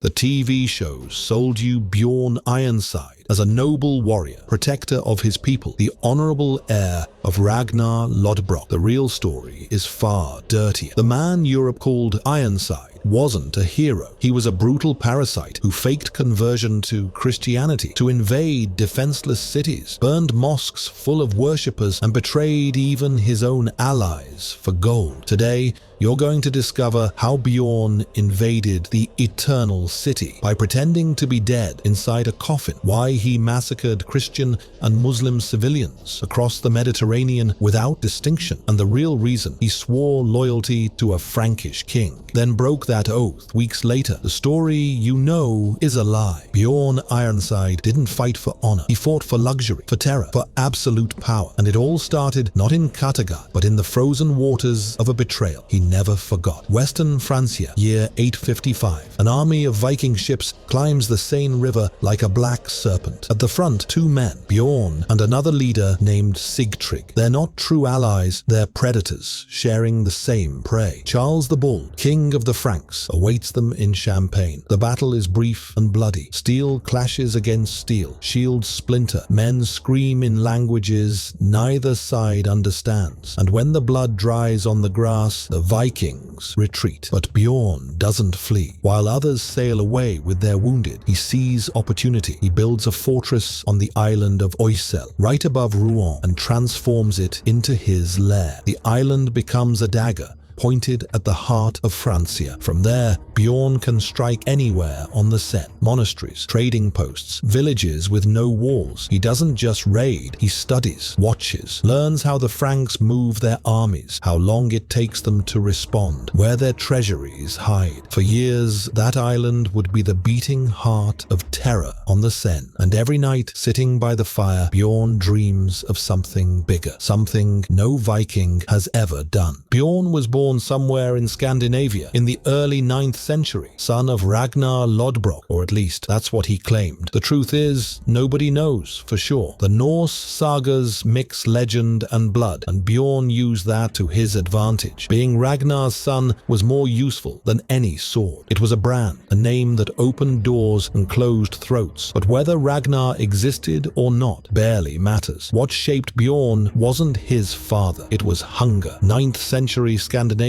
The TV shows sold you Bjorn Ironside as a noble warrior, protector of his people, the honorable heir of Ragnar Lodbrok. The real story is far dirtier. The man Europe called Ironside wasn't a hero. He was a brutal parasite who faked conversion to Christianity to invade defenseless cities, burned mosques full of worshippers, and betrayed even his own allies for gold. Today, you're going to discover how Bjorn invaded the Eternal City by pretending to be dead inside a coffin, why he massacred Christian and Muslim civilians across the Mediterranean without distinction, and the real reason he swore loyalty to a Frankish king, then broke that oath weeks later. The story you know is a lie. Bjorn Ironside didn't fight for honor. He fought for luxury, for terror, for absolute power. And it all started not in Kattegat, but in the frozen waters of a betrayal he never forgot. Western Francia, year 855. An army of Viking ships climbs the Seine River like a black serpent. At the front, two men, Bjorn and another leader named Sigtrig. They're not true allies, they're predators, sharing the same prey. Charles the Bull, king of the Franks, awaits them in Champagne. The battle is brief and bloody. Steel clashes against steel. Shields splinter. Men scream in languages neither side understands. And when the blood dries on the grass, the Vikings retreat. But Bjorn doesn't flee. While others sail away with their wounded, he sees opportunity. He builds a fortress on the island of Oisel, right above Rouen, and transforms it into his lair. The island becomes a dagger pointed at the heart of Francia. From there, Bjorn can strike anywhere on the Seine. Monasteries, trading posts, villages with no walls. He doesn't just raid, he studies, watches, learns how the Franks move their armies, how long it takes them to respond, where their treasuries hide. For years, that island would be the beating heart of terror on the Seine. And every night, sitting by the fire, Bjorn dreams of something bigger, something no Viking has ever done. Bjorn was born somewhere in Scandinavia in the early 9th century, son of Ragnar Lodbrok, or at least that's what he claimed. The truth is, nobody knows for sure. The Norse sagas mix legend and blood, and Bjorn used that to his advantage. Being Ragnar's son was more useful than any sword. It was a brand, a name that opened doors and closed throats. But whether Ragnar existed or not barely matters. What shaped Bjorn wasn't his father, it was hunger. 9th century Scandinavia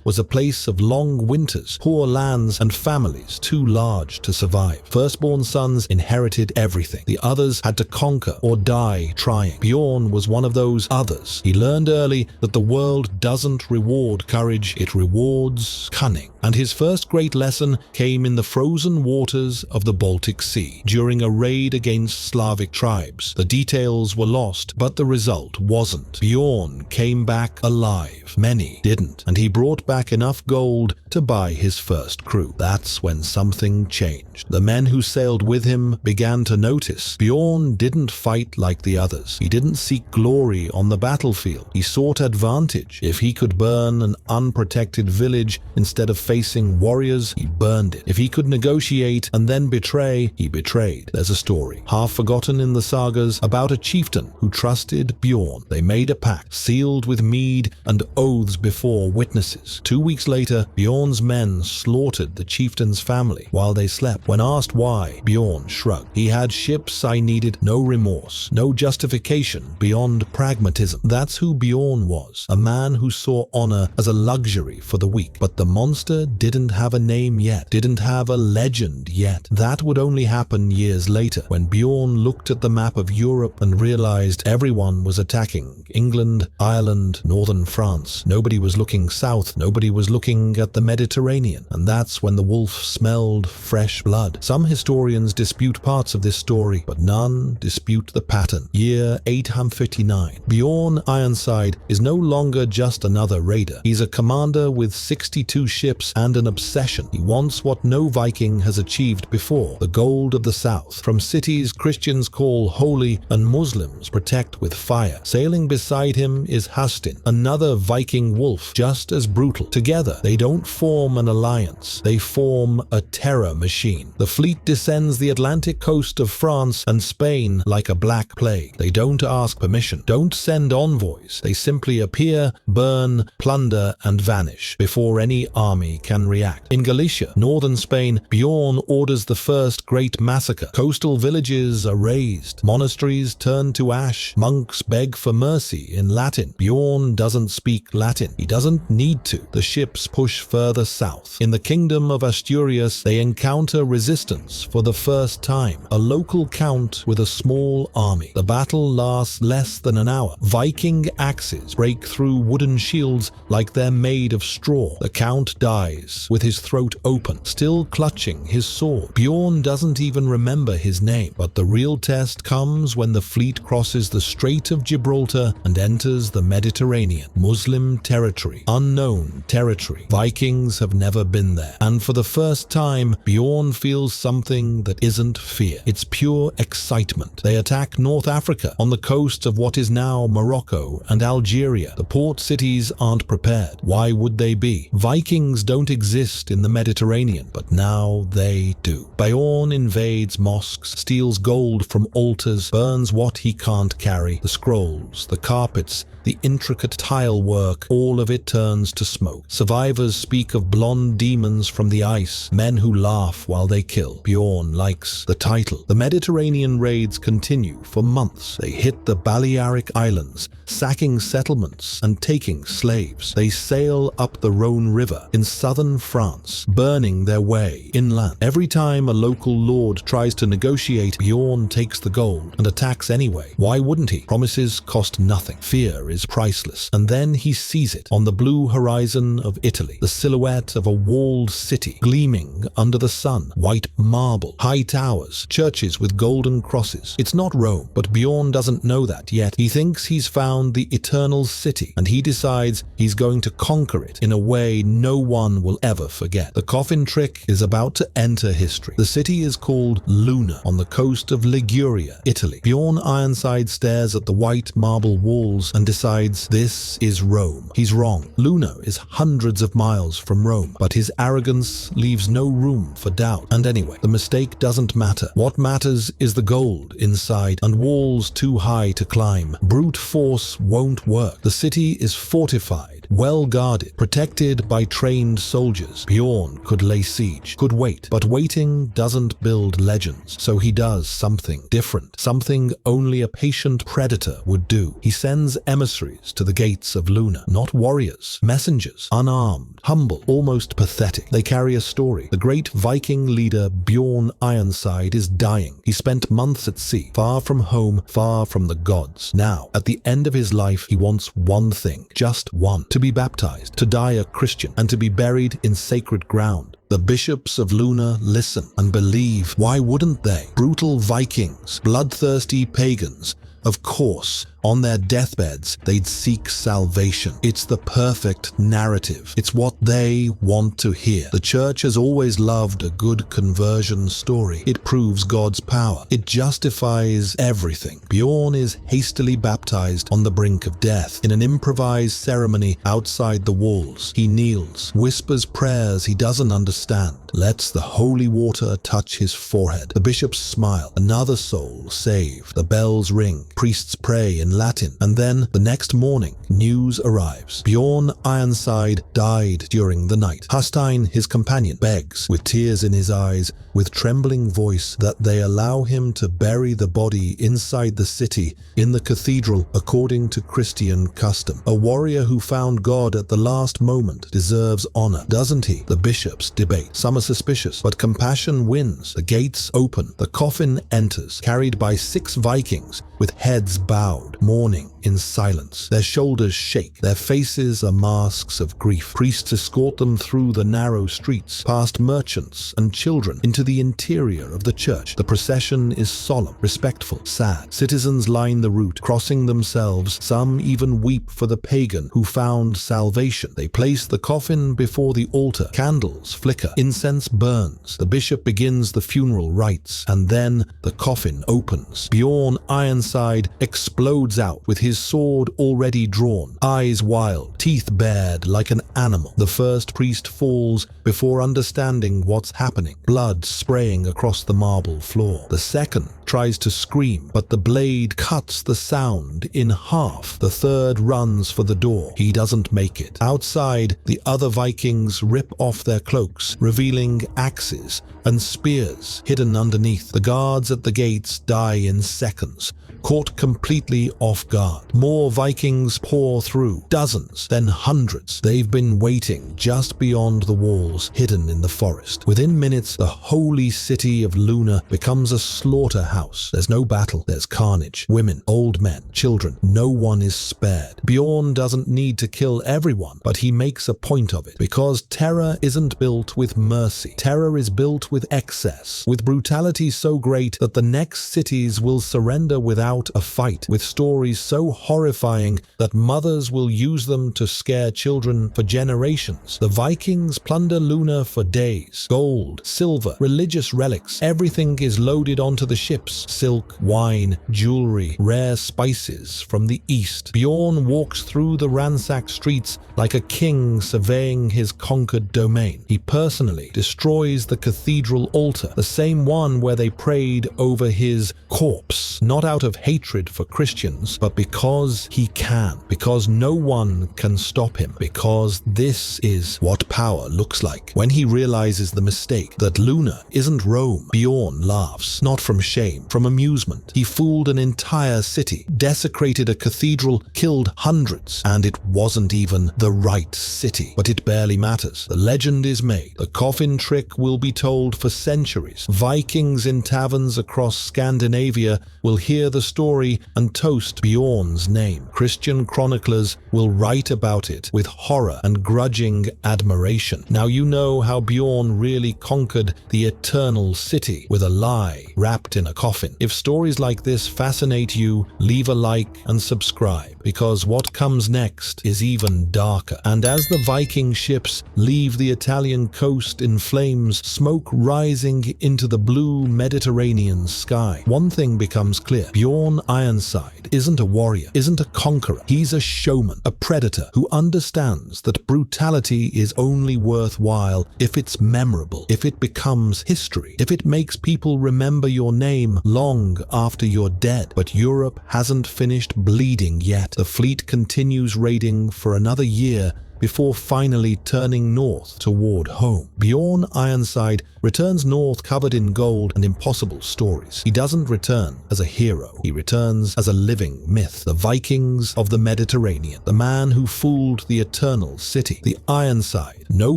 was a place of long winters, poor lands, and families too large to survive. Firstborn sons inherited everything. The others had to conquer or die trying. Bjorn was one of those others. He learned early that the world doesn't reward courage, it rewards cunning. And his first great lesson came in the frozen waters of the Baltic Sea, during a raid against Slavic tribes. The details were lost, but the result wasn't. Bjorn came back alive. Many didn't, and he brought back enough gold to buy his first crew. That's when something changed. The men who sailed with him began to notice Bjorn didn't fight like the others. He didn't seek glory on the battlefield. He sought advantage. If he could burn an unprotected village instead of facing warriors, he burned it. If he could negotiate and then betray, he betrayed. There's a story, half forgotten in the sagas, about a chieftain who trusted Bjorn. They made a pact, sealed with mead and oaths before witnesses. 2 weeks later, Bjorn's men slaughtered the chieftain's family while they slept. When asked why, Bjorn shrugged. He had ships I needed, no remorse, no justification beyond pragmatism. That's who Bjorn was, a man who saw honor as a luxury for the weak. But the monster didn't have a name yet, didn't have a legend yet. That would only happen years later, when Bjorn looked at the map of Europe and realized everyone was attacking England, Ireland, northern France. Nobody was looking south, nobody was looking at the Mediterranean, and that's when the wolf smelled fresh blood. Some historians dispute parts of this story, but none dispute the pattern. Year 859. Bjorn Ironside is no longer just another raider. He's a commander with 62 ships and an obsession. He wants what no Viking has achieved before, the gold of the south, from cities Christians call holy and Muslims protect with fire. Sailing beside him is Hastin, another Viking wolf, just just as brutal. Together, they don't form an alliance. They form a terror machine. The fleet descends the Atlantic coast of France and Spain like a black plague. They don't ask permission, don't send envoys. They simply appear, burn, plunder, and vanish before any army can react. In Galicia, northern Spain, Bjorn orders the first great massacre. Coastal villages are razed. Monasteries turn to ash. Monks beg for mercy in Latin. Bjorn doesn't speak Latin. He doesn't need to. The ships push further south. In the kingdom of Asturias, they encounter resistance for the first time. A local count with a small army. The battle lasts less than an hour. Viking axes break through wooden shields like they're made of straw. The count dies with his throat open, still clutching his sword. Bjorn doesn't even remember his name, but the real test comes when the fleet crosses the Strait of Gibraltar and enters the Mediterranean. Muslim territory, unknown territory. Vikings have never been there, and for the first time, Bjorn feels something that isn't fear. It's pure excitement. They attack North Africa on the coast of what is now Morocco and Algeria. The port cities aren't prepared. Why would they be? Vikings don't exist in the Mediterranean, but now they do. Bjorn invades mosques, steals gold from altars, burns what he can't carry. The scrolls, the carpets, the intricate tile work, all of it turns to smoke. Survivors speak of blonde demons from the ice, men who laugh while they kill. Bjorn likes the title. The Mediterranean raids continue for months. They hit the Balearic Islands, sacking settlements and taking slaves. They sail up the Rhone River in southern France, burning their way inland. Every time a local lord tries to negotiate, Bjorn takes the gold and attacks anyway. Why wouldn't he? Promises cost nothing. Fear is priceless. And then he sees it on the blue horizon of Italy, the silhouette of a walled city gleaming under the sun, white marble, high towers, churches with golden crosses. It's not Rome, but Bjorn doesn't know that yet. He thinks he's found the eternal city, and he decides he's going to conquer it in a way no one will ever forget. The coffin trick is about to enter history. The city is called Luna, on the coast of Liguria, Italy. Bjorn Ironside stares at the white marble walls and decides this is Rome. He's wrong. Luna is hundreds of miles from Rome, but his arrogance leaves no room for doubt. And anyway, the mistake doesn't matter. What matters is the gold inside and walls too high to climb. Brute force won't work. The city is fortified, well guarded, protected by trained soldiers. Bjorn could lay siege, could wait, but waiting doesn't build legends. So he does something different, something only a patient predator would do. He sends emissaries to the gates of Luna, not warriors, messengers, unarmed, humble, almost pathetic. They carry a story. The great Viking leader Bjorn Ironside is dying. He spent months at sea, far from home, far from the gods. Now, at the end of his life, he wants one thing, just one: to be baptized, to die a Christian, and to be buried in sacred ground. The bishops of Luna listen and believe. Why wouldn't they? Brutal Vikings, bloodthirsty pagans. Of course, on their deathbeds, they'd seek salvation. It's the perfect narrative. It's what they want to hear. The church has always loved a good conversion story. It proves God's power. It justifies everything. Bjorn is hastily baptized on the brink of death in an improvised ceremony outside the walls. He kneels, whispers prayers he doesn't understand, lets the holy water touch his forehead. The bishops smile. Another soul saved. The bells ring. Priests pray in Latin, and then the next morning, news arrives. Bjorn Ironside died during the night. Hastein, his companion, begs, with tears in his eyes, with trembling voice, that they allow him to bury the body inside the city, in the cathedral, according to Christian custom. A warrior who found God at the last moment deserves honor, doesn't he? The bishops debate. Some are suspicious, but compassion wins. The gates open. The coffin enters, carried by 6 Vikings, with heads bowed, mourning in silence. Their shoulders shake. Their faces are masks of grief. Priests escort them through the narrow streets, past merchants and children, into the interior of the church. The procession is solemn, respectful, sad. Citizens line the route, crossing themselves. Some even weep for the pagan who found salvation. They place the coffin before the altar. Candles flicker. Incense burns. The bishop begins the funeral rites, and then the coffin opens. Bjorn Ironside explodes out with his his sword already drawn, eyes wild, teeth bared like an animal. The first priest falls before understanding what's happening, blood spraying across the marble floor. The second tries to scream, but the blade cuts the sound in half. The third runs for the door. He doesn't make it. Outside, the other Vikings rip off their cloaks, revealing axes and spears hidden underneath. The guards at the gates die in seconds, caught completely off guard. More Vikings pour through, dozens, then hundreds. They've been waiting just beyond the walls, hidden in the forest. Within minutes, the holy city of Luna becomes a slaughterhouse. There's no battle, there's carnage. Women, old men, children, no one is spared. Bjorn doesn't need to kill everyone, but he makes a point of it, because terror isn't built with mercy. Terror is built with excess, with brutality so great that the next cities will surrender without a fight, with stories so horrifying that mothers will use them to scare children for generations. The Vikings plunder Luna for days. Gold, silver, religious relics, everything is loaded onto the ships. Silk, wine, jewelry, rare spices from the east. Bjorn walks through the ransacked streets like a king surveying his conquered domain. He personally destroys the cathedral altar, the same one where they prayed over his corpse, not out of hatred for Christians, but because he can, because no one can stop him, because this is what power looks like. When he realizes the mistake, that Luna isn't Rome, Bjorn laughs, not from shame, from amusement. He fooled an entire city, desecrated a cathedral, killed hundreds, and it wasn't even the right city. But it barely matters. The legend is made. The coffin trick will be told for centuries. Vikings in taverns across Scandinavia will hear the story and toast Bjorn's name. Christian chroniclers will write about it with horror and grudging admiration. Now you know how Bjorn really conquered the eternal city with a lie wrapped in a coffin. If stories like this fascinate you, leave a like and subscribe, because what comes next is even darker. And as the Viking ships leave the Italian coast in flames, smoke rising into the blue Mediterranean sky, one thing becomes clear. Bjorn Ironside isn't a warrior, isn't a conqueror. He's a showman, a predator who understands that brutality is only worthwhile if it's memorable, if it becomes history, if it makes people remember your name long after you're dead. But Europe hasn't finished bleeding yet. The fleet continues raiding for another year before finally turning north toward home. Bjorn Ironside returns north covered in gold and impossible stories. He doesn't return as a hero. He returns as a living myth. The Vikings of the Mediterranean. The man who fooled the eternal city. The Ironside no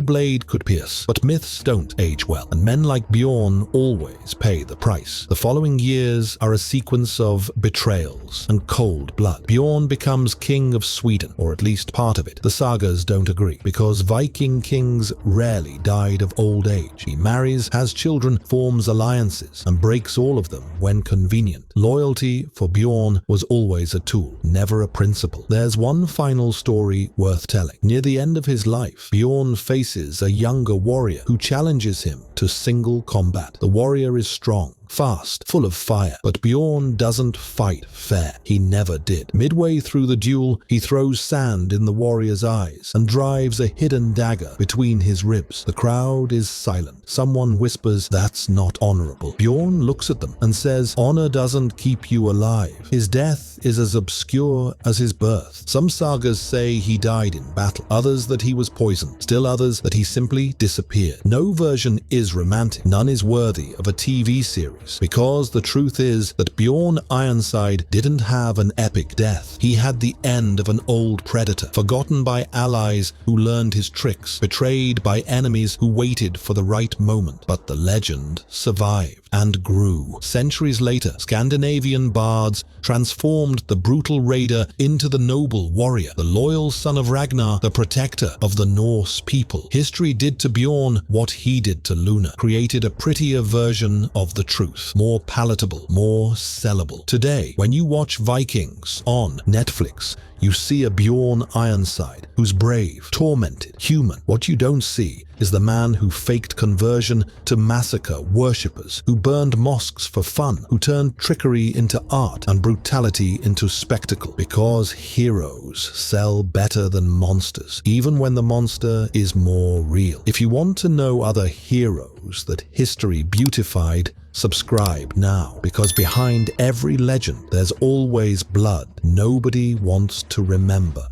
blade could pierce. But myths don't age well, and men like Bjorn always pay the price. The following years are a sequence of betrayals and cold blood. Bjorn becomes king of Sweden, or at least part of it. The sagas don't agree, because Viking kings rarely died of old age. He marries, has children, forms alliances, and breaks all of them when convenient. Loyalty for Bjorn was always a tool, never a principle. There's one final story worth telling. Near the end of his life, Bjorn faces a younger warrior who challenges him to single combat. The warrior is strong, fast, full of fire, but Bjorn doesn't fight fair. He never did. Midway through the duel, he throws sand in the warrior's eyes and drives a hidden dagger between his ribs. The crowd is silent. Someone whispers, "That's not honorable." Bjorn looks at them and says, "Honor doesn't keep you alive." His death is as obscure as his birth. Some sagas say he died in battle, others that he was poisoned, still others that he simply disappeared. No version is romantic. None is worthy of a TV series, because the truth is that Bjorn Ironside didn't have an epic death. He had the end of an old predator, forgotten by allies who learned his tricks, betrayed by enemies who waited for the right moment. But the legend survived and grew. Centuries later, Scandinavian bards transformed the brutal raider into the noble warrior, the loyal son of Ragnar, the protector of the Norse people. History did to Bjorn what he did to Luna, created a prettier version of the truth, more palatable, more sellable. Today, when you watch Vikings on Netflix, you see a Bjorn Ironside who's brave, tormented, human. What you don't see is the man who faked conversion to massacre worshippers, who burned mosques for fun, who turned trickery into art and brutality into spectacle. Because heroes sell better than monsters, even when the monster is more real. If you want to know other heroes that history beautified, subscribe now, because behind every legend there's always blood nobody wants to remember.